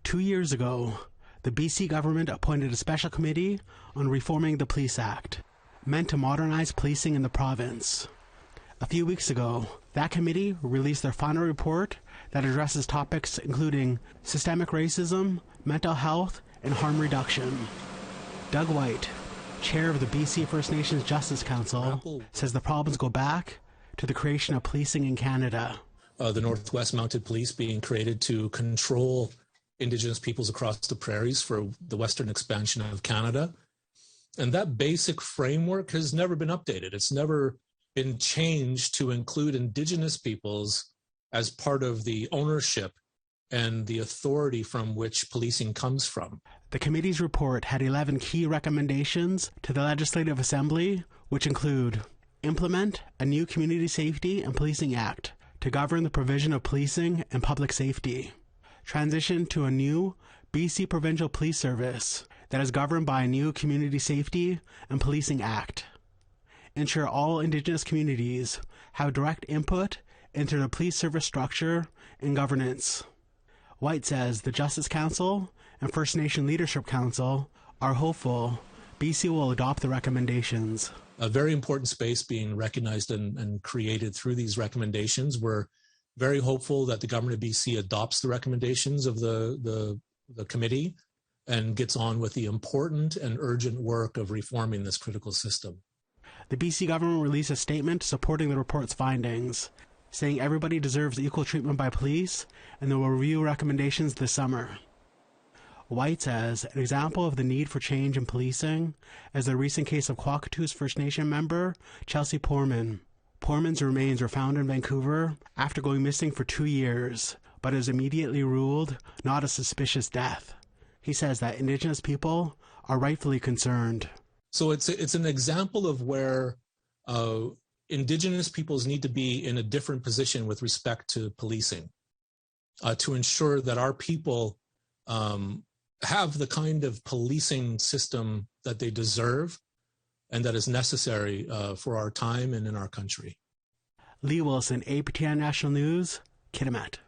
2 years ago, the BC government appointed a special committee on reforming the Police Act, meant to modernize policing in the province. A few weeks ago, that committee released their final report that addresses topics including systemic racism, mental health, and harm reduction. Doug White, chair of the BC First Nations Justice Council, says the problems go back to the creation of policing in Canada. The Northwest Mounted Police being created to control Indigenous peoples across the prairies for the western expansion of Canada. And that basic framework has never been updated. It's never been changed to include Indigenous peoples as part of the ownership and the authority from which policing comes from. The committee's report had 11 key recommendations to the Legislative Assembly, which include implement a new Community Safety and Policing Act to govern the provision of policing and public safety, transition to a new BC Provincial Police Service that is governed by a new Community Safety and Policing Act, ensure all Indigenous communities have direct input into the police service structure and governance. White says the Justice Council and First Nation Leadership Council are hopeful BC will adopt the recommendations. A very important space being recognized and created through these recommendations. We're very hopeful that the government of BC adopts the recommendations of the committee and gets on with the important and urgent work of reforming this critical system. The BC government released a statement supporting the report's findings, saying everybody deserves equal treatment by police, and they will review recommendations this summer. White says an example of the need for change in policing is the recent case of Kwakatu's First Nation member, Chelsea Poorman. Poorman's remains were found in Vancouver after going missing for 2 years, but is immediately ruled not a suspicious death. He says that Indigenous people are rightfully concerned. So it's an example of where Indigenous peoples need to be in a different position with respect to policing, to ensure that our people have the kind of policing system that they deserve and that is necessary for our time and in our country. Lee Wilson, APTN National News, Kitimat.